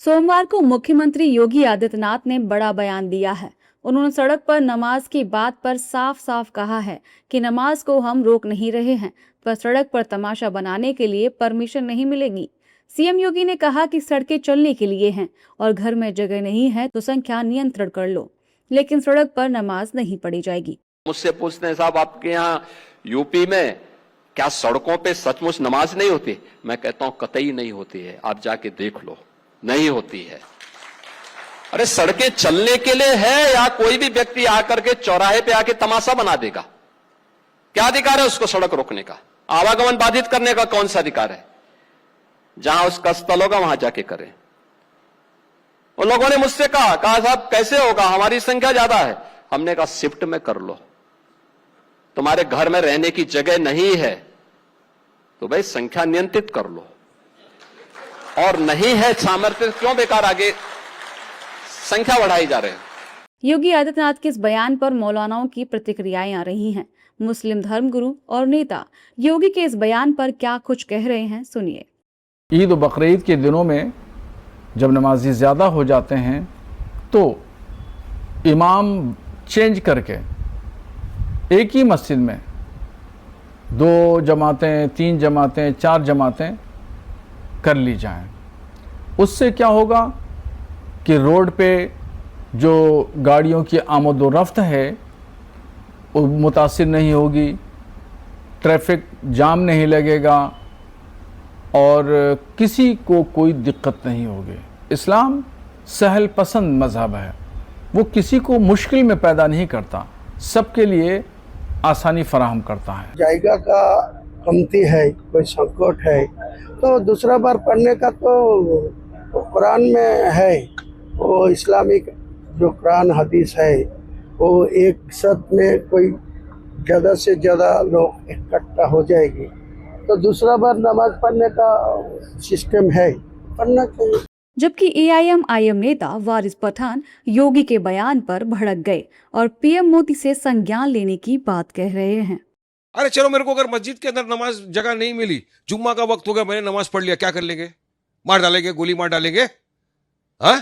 सोमवार को मुख्यमंत्री योगी आदित्यनाथ ने बड़ा बयान दिया है। उन्होंने सड़क पर नमाज की बात पर साफ साफ कहा है कि नमाज को हम रोक नहीं रहे हैं, पर सड़क पर तमाशा बनाने के लिए परमिशन नहीं मिलेगी। सीएम योगी ने कहा कि सड़कें चलने के लिए हैं और घर में जगह नहीं है तो संख्या नियंत्रण कर लो, लेकिन सड़क पर नमाज नहीं पढ़ी जाएगी। मुझसे पूछते हैं, साहब आपके यहाँ यूपी में क्या सड़कों पे सचमुच नमाज नहीं होती? मैं कहता हूं कतई नहीं होती है, आप जाके देख लो, नहीं होती है। अरे सड़कें चलने के लिए है या कोई भी व्यक्ति आकर के चौराहे पे आके तमाशा बना देगा? क्या अधिकार है उसको सड़क रोकने का? आवागमन बाधित करने का कौन सा अधिकार है? जहां उसका स्थल होगा वहां जाके करें। उन लोगों ने मुझसे कहा साहब कैसे होगा, हमारी संख्या ज्यादा है। हमने कहा शिफ्ट में कर लो, तुम्हारे घर में रहने की जगह नहीं है तो भाई संख्या नियंत्रित कर लो, और नहीं है सामर्थ्य क्यों बेकार आगे संख्या बढ़ाई जा रहे हैं। योगी आदित्यनाथ के इस बयान पर मौलानाओं की प्रतिक्रियाएं आ रही हैं। मुस्लिम धर्मगुरु और नेता योगी के इस बयान पर क्या कुछ कह रहे हैं, सुनिए। ईद और बकरीद के दिनों में जब नमाजी ज़्यादा हो जाते हैं तो इमाम चेंज करके एक ही मस्जिद में 2 जमातें, 3 जमातें, 4 जमातें कर ली जाएं। उससे क्या होगा कि रोड पे जो गाड़ियों की आमद व रफ्त है वो मुतासिर नहीं होगी, ट्रैफिक जाम नहीं लगेगा और किसी को कोई दिक्कत नहीं होगी। इस्लाम सहल पसंद मज़हब है, वो किसी को मुश्किल में पैदा नहीं करता, सबके लिए आसानी फराहम करता है। जायगा का कमती है, कोई संकट है तो दूसरा बार पढ़ने का तो कुरान में है, वो इस्लामिक जो कुरान हदीस है वो एक साथ में कोई ज़्यादा से ज़्यादा लोग इकट्ठा हो जाएगी तो दूसरा बार नमाज पढ़ने का सिस्टम है, पढ़ना चाहिए। जबकि एआईएम नेता वारिस पठान योगी के बयान पर भड़क गए और पीएम मोदी से संज्ञान लेने की बात कह रहे हैं। अरे चलो, मेरे को अगर मस्जिद के अंदर नमाज जगह नहीं मिली, जुम्मा का वक्त हो गया, मैंने नमाज पढ़ लिया, क्या कर लेंगे? मार डालेंगे, गोली मार डालेंगे? हाँ,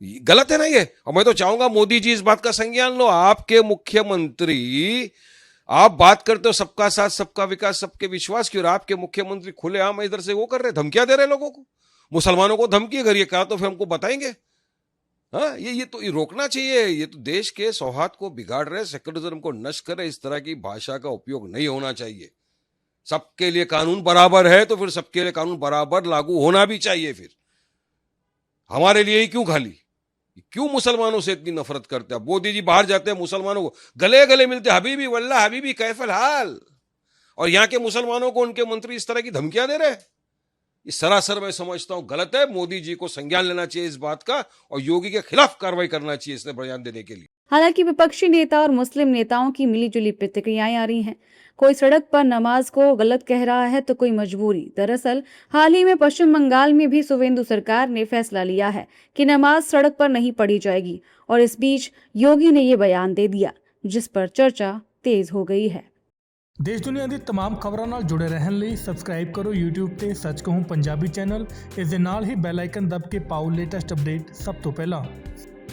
गलत है ना ये। और मैं तो चाहूंगा मोदी जी इस बात का संज्ञान लो। आपके मुख्यमंत्री, आप बात करते हो सबका साथ सबका विकास सबके विश्वास की, और आपके मुख्यमंत्री खुलेआम इधर से वो कर रहे, धमकियां दे रहे लोगों को, मुसलमानों को धमकी, अगर ये कहा तो फिर हमको बताएंगे। हाँ, ये तो रोकना चाहिए। ये तो देश के सौहार्द को बिगाड़ रहे, सेक्युलरिज्म को नष्ट कर रहे। इस तरह की भाषा का उपयोग नहीं होना चाहिए। सबके लिए कानून बराबर है तो फिर सबके लिए कानून बराबर लागू होना भी चाहिए। फिर हमारे लिए ही क्यों खाली, क्यों मुसलमानों से इतनी नफरत करते हैं? मोदी जी बाहर जाते हैं, मुसलमानों को गले गले मिलते, हबीबी वल्लाह हबीबी कैफल हाल, और यहाँ के मुसलमानों को उनके मंत्री इस तरह की धमकियां दे रहे हैं। ये सरासर मैं समझता हूं गलत है। मोदी जी को संज्ञान लेना चाहिए इस बात का और योगी के खिलाफ कार्रवाई करना चाहिए इसने बयान देने के लिए। हालांकि विपक्षी नेता और मुस्लिम नेताओं की मिलीजुली प्रतिक्रियाएं आ रही हैं। कोई सड़क पर नमाज को गलत कह रहा है तो कोई मजबूरी। दरअसल हाल ही में पश्चिम बंगाल में भी सुवेंदु सरकार ने फैसला लिया है कि नमाज सड़क पर नहीं पढ़ी जाएगी, और इस बीच योगी ने ये बयान दे दिया, जिस पर चर्चा तेज हो गई है। देश दुनिया ਦੀ तमाम खबरों ਨਾਲ जुड़े रहने ਲਈ सब्सक्राइब करो YouTube ਤੇ सच कहूं पंजाबी चैनल। इस दे नाल ही बैल आइकन दब के पाओ लेटेस्ट अपडेट सब तो पहला।